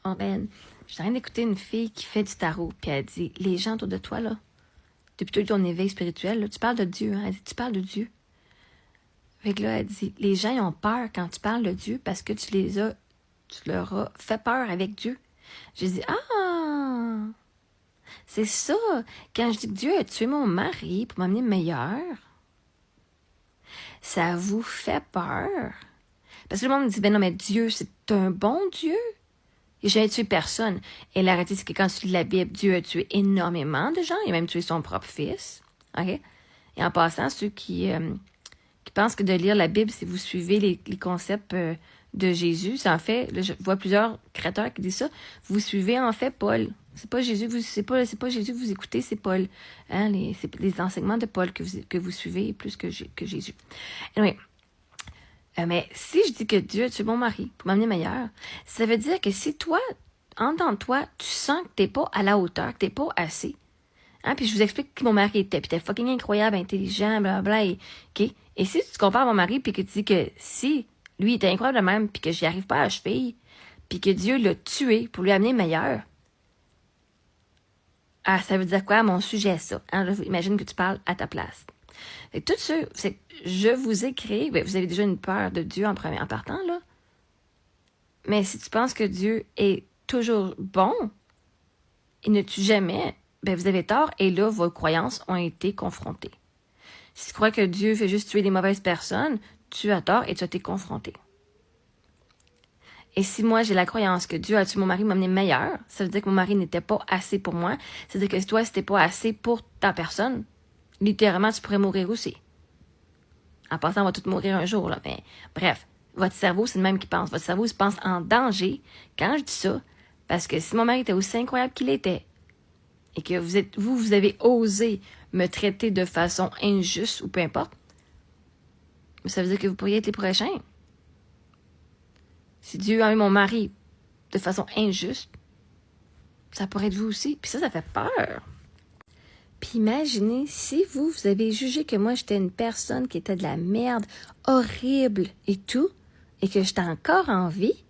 Oh ben, je suis en train d'écouter une fille qui fait du tarot, puis elle dit, les gens autour de toi, là, depuis tout ton éveil spirituel, là, tu parles de Dieu, hein? Elle dit, tu parles de Dieu. Fait que là, elle dit, les gens, ils ont peur quand tu parles de Dieu parce que tu leur as fait peur avec Dieu. J'ai dit, ah, c'est ça. Quand je dis que Dieu a tué mon mari pour m'amener meilleur, ça vous fait peur. Parce que le monde me dit, ben non, mais Dieu, c'est un bon Dieu. Il n'a jamais tué personne. Et la réalité, c'est que quand tu lis la Bible, Dieu a tué énormément de gens. Il a même tué son propre fils. OK? Et en passant, ceux qui pensent que de lire la Bible, c'est vous suivez les concepts de Jésus, c'est en fait, là, je vois plusieurs créateurs qui disent ça, vous suivez en fait Paul. C'est pas Jésus c'est pas Jésus que vous écoutez, c'est Paul. Hein, c'est les enseignements de Paul que vous suivez plus que Jésus. Anyway, mais si je dis que Dieu a tué mon mari pour m'amener meilleur, ça veut dire que si toi, en dedans de toi, tu sens que t'es pas à la hauteur, que t'es pas assez, hein, puis je vous explique qui mon mari était, puis t'es fucking incroyable, intelligent, blablabla, OK? Et si tu compares mon mari, puis que tu dis que si lui était incroyable de même, puis que j'y arrive pas à la cheville, puis que Dieu l'a tué pour lui amener meilleur, ah, ça veut dire quoi à mon sujet, ça? Hein? Là, imagine que tu parles à ta place. Et tout ça, c'est je vous ai créé, ben, vous avez déjà une peur de Dieu en partant, là. Mais si tu penses que Dieu est toujours bon, il ne tue jamais, ben vous avez tort, et là, vos croyances ont été confrontées. Si tu crois que Dieu fait juste tuer les mauvaises personnes, tu as tort et tu as été confronté. Et si moi, j'ai la croyance que Dieu a tué mon mari, m'a amené meilleur, ça veut dire que mon mari n'était pas assez pour moi. Ça veut dire que si toi, c'était pas assez pour ta personne, littéralement, tu pourrais mourir aussi. En passant, on va tous mourir un jour, là. Mais bref, votre cerveau, c'est le même qui pense. Votre cerveau, il se pense en danger quand je dis ça. Parce que si mon mari était aussi incroyable qu'il était, et que vous avez osé me traiter de façon injuste ou peu importe, ça veut dire que vous pourriez être les prochains. Si Dieu a eu mon mari de façon injuste, ça pourrait être vous aussi. Puis ça fait peur. Puis imaginez, si vous avez jugé que moi, j'étais une personne qui était de la merde, horrible et tout, et que j'étais encore en vie,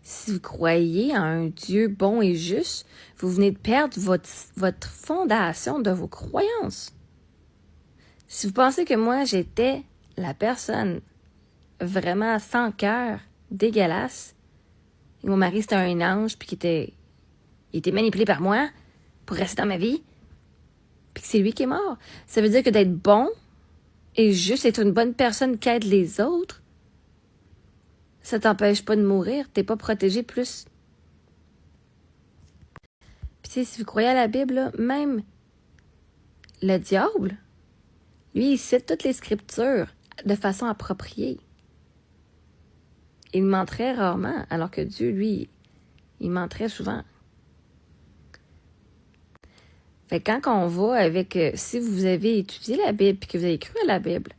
si vous croyez en un Dieu bon et juste, vous venez de perdre votre fondation de vos croyances. Si vous pensez que moi, j'étais la personne vraiment sans cœur, dégueulasse, et mon mari, c'était un ange, puis il était manipulé par moi pour rester dans ma vie, puis que c'est lui qui est mort, ça veut dire que d'être bon et juste être une bonne personne qui aide les autres, ça t'empêche pas de mourir. T'es pas protégé plus. Puis tu sais, si vous croyez à la Bible, là, même le diable, lui, il cite toutes les scriptures de façon appropriée. Il ment très rarement, alors que Dieu, lui, il ment très souvent. Fait que quand on va avec... si vous avez étudié la Bible et que vous avez cru à la Bible,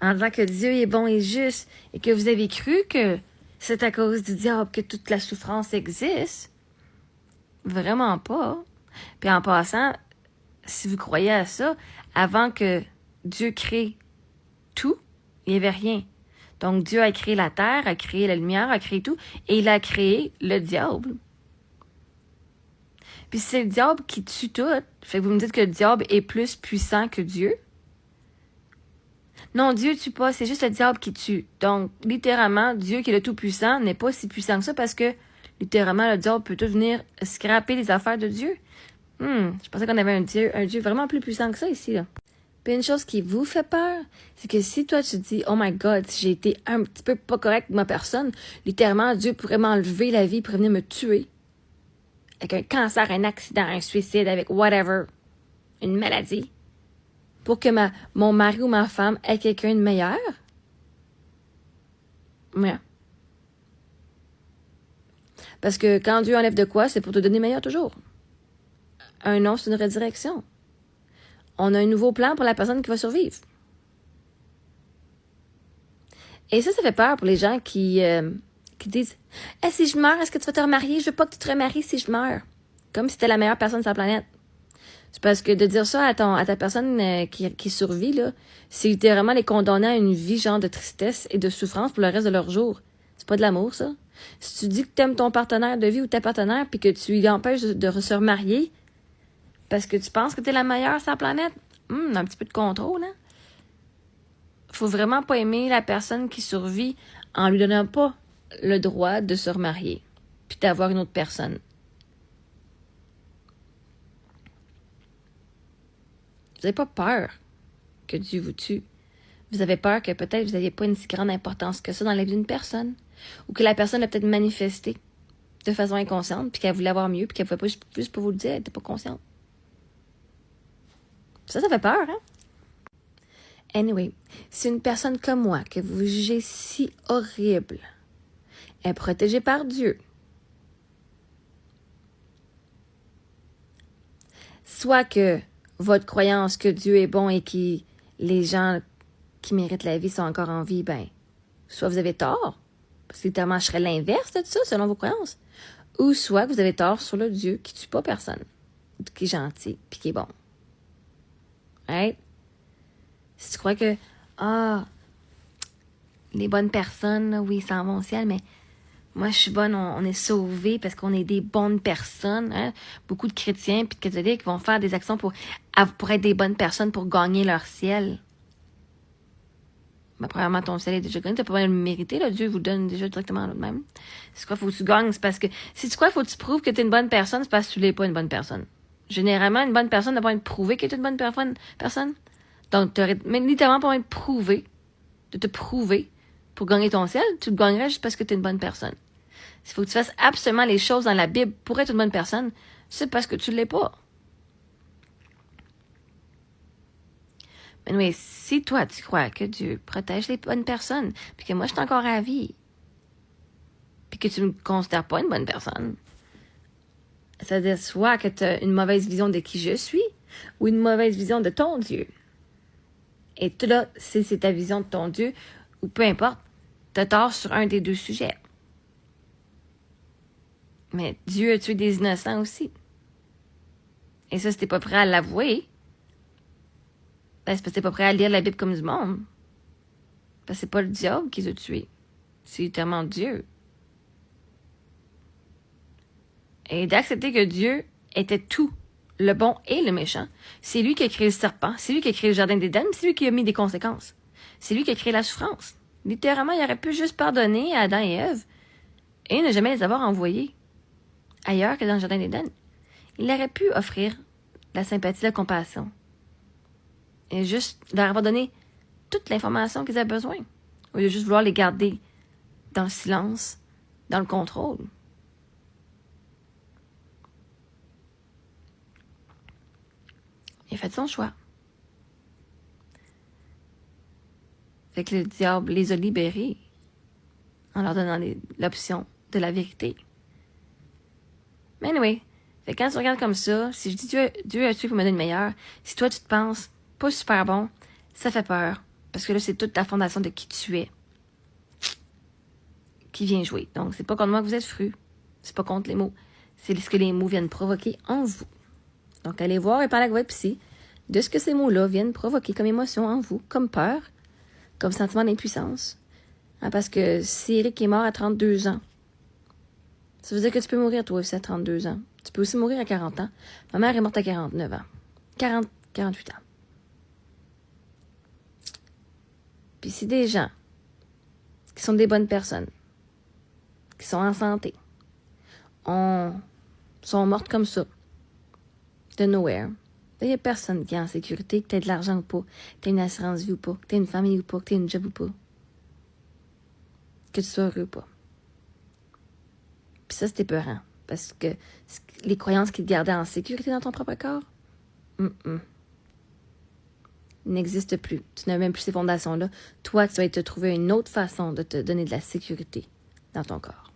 en disant que Dieu est bon et juste, et que vous avez cru que c'est à cause du diable que toute la souffrance existe, vraiment pas. Puis en passant, si vous croyez à ça, avant que Dieu crée tout, il n'y avait rien. Donc Dieu a créé la terre, a créé la lumière, a créé tout, et il a créé le diable. Puis c'est le diable qui tue tout. Fait que vous me dites que le diable est plus puissant que Dieu. Non, Dieu tue pas, c'est juste le diable qui tue. Donc, littéralement, Dieu qui est le tout-puissant n'est pas si puissant que ça parce que, littéralement, le diable peut tout venir scraper les affaires de Dieu. Je pensais qu'on avait un Dieu vraiment plus puissant que ça ici, là. Puis une chose qui vous fait peur, c'est que si toi tu te dis, oh my God, si j'ai été un petit peu pas correct avec ma personne, littéralement, Dieu pourrait m'enlever la vie, pourrait venir me tuer. Avec un cancer, un accident, un suicide, avec whatever, une maladie. Pour que mon mari ou ma femme ait quelqu'un de meilleur? Ouais. Parce que quand Dieu enlève de quoi, c'est pour te donner meilleur toujours. Un nom, c'est une redirection. On a un nouveau plan pour la personne qui va survivre. Et ça fait peur pour les gens qui disent « Hey, si je meurs, est-ce que tu vas te remarier? Je veux pas que tu te remaries si je meurs. » Comme si t'es la meilleure personne sur la planète. C'est parce que de dire ça à ta personne qui survit, là, c'est littéralement les condamner à une vie genre de tristesse et de souffrance pour le reste de leur jour. C'est pas de l'amour, ça. Si tu dis que tu aimes ton partenaire de vie ou ta partenaire puis que tu lui empêches de se remarier parce que tu penses que tu es la meilleure sur la planète, un petit peu de contrôle, hein? Faut vraiment pas aimer la personne qui survit en lui donnant pas le droit de se remarier puis d'avoir une autre personne. Vous n'avez pas peur que Dieu vous tue. Vous avez peur que peut-être vous n'aviez pas une si grande importance que ça dans la vie d'une personne. Ou que la personne l'a peut-être manifesté de façon inconsciente, puis qu'elle voulait avoir mieux, puis qu'elle ne pouvait pas juste pas vous le dire, elle n'était pas consciente. Ça fait peur, hein? Anyway, si une personne comme moi, que vous jugez si horrible, est protégée par Dieu, soit que votre croyance que Dieu est bon et que les gens qui méritent la vie sont encore en vie, soit vous avez tort, parce que littéralement, je serais l'inverse de ça, selon vos croyances, ou soit que vous avez tort sur le Dieu qui tue pas personne, qui est gentil, puis qui est bon. Right? Si tu crois que, les bonnes personnes, là, oui, ils s'en vont au ciel, mais moi, je suis bonne, on est sauvés parce qu'on est des bonnes personnes. Hein? Beaucoup de chrétiens et de catholiques vont faire des actions pour être des bonnes personnes pour gagner leur ciel. Premièrement, ton ciel est déjà gagné. Tu n'as pas besoin de le mériter. Là. Dieu vous le donne déjà directement lui-même. Si tu crois qu'il faut que tu gagnes, c'est parce que... Si tu crois qu'il faut que tu prouves que tu es une bonne personne, c'est parce que tu l'es pas une bonne personne. Généralement, une bonne personne n'a pas besoin de prouver qu'elle est une bonne personne. Donc, tu n'aurais littéralement pas besoin de te prouver pour gagner ton ciel. Tu le gagnerais juste parce que tu es une bonne personne. S'il faut que tu fasses absolument les choses dans la Bible pour être une bonne personne, c'est parce que tu ne l'es pas. Mais oui, si toi, tu crois que Dieu protège les bonnes personnes, puis que moi, je suis encore à vie, puis que tu ne me considères pas une bonne personne, ça veut dire soit que tu as une mauvaise vision de qui je suis, ou une mauvaise vision de ton Dieu. Et tout là, si c'est ta vision de ton Dieu, ou peu importe, tu as tort sur un des deux sujets. Mais Dieu a tué des innocents aussi. Et ça, si t'es pas prêt à l'avouer, c'est parce que t'es pas prêt à lire la Bible comme du monde. Parce que c'est pas le diable qui les a tués. C'est littéralement Dieu. Et d'accepter que Dieu était tout, le bon et le méchant. C'est lui qui a créé le serpent, c'est lui qui a créé le jardin d'Éden, c'est lui qui a mis des conséquences. C'est lui qui a créé la souffrance. Littéralement, il aurait pu juste pardonner à Adam et Ève et ne jamais les avoir envoyés ailleurs que dans le jardin d'Éden. Il aurait pu offrir la sympathie, la compassion. Et juste leur avoir donné toute l'information qu'ils avaient besoin. Au lieu de juste vouloir les garder dans le silence, dans le contrôle. Il a fait son choix. Fait que le diable les a libérés en leur donnant l'option de la vérité. Mais anyway, fait que quand tu regardes comme ça, si je dis Dieu a tué pour me donner le meilleur, si toi tu te penses pas super bon, ça fait peur. Parce que là, c'est toute la fondation de qui tu es qui vient jouer. Donc, c'est pas contre moi que vous êtes fru. C'est pas contre les mots. C'est ce que les mots viennent provoquer en vous. Donc, allez voir et parler avec votre psy de ce que ces mots-là viennent provoquer comme émotion en vous, comme peur, comme sentiment d'impuissance. Hein, parce que si Eric est mort à 32 ans, ça veut dire que tu peux mourir toi aussi à 32 ans. Tu peux aussi mourir à 40 ans. Ma mère est morte à 49 ans. 48 ans. Puis si des gens qui sont des bonnes personnes, qui sont en santé, sont mortes comme ça, de nowhere, il n'y a personne qui est en sécurité, que tu aies de l'argent ou pas, que tu aies une assurance vie ou pas, que tu aies une famille ou pas, que tu aies une job ou pas, que tu sois heureux ou pas. Puis ça, c'était peurant. Parce que les croyances qui te gardaient en sécurité dans ton propre corps, n'existent plus. Tu n'as même plus ces fondations-là. Toi, tu vas te trouver une autre façon de te donner de la sécurité dans ton corps.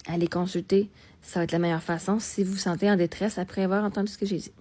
Allez consulter, ça va être la meilleure façon si vous vous sentez en détresse après avoir entendu ce que j'ai dit.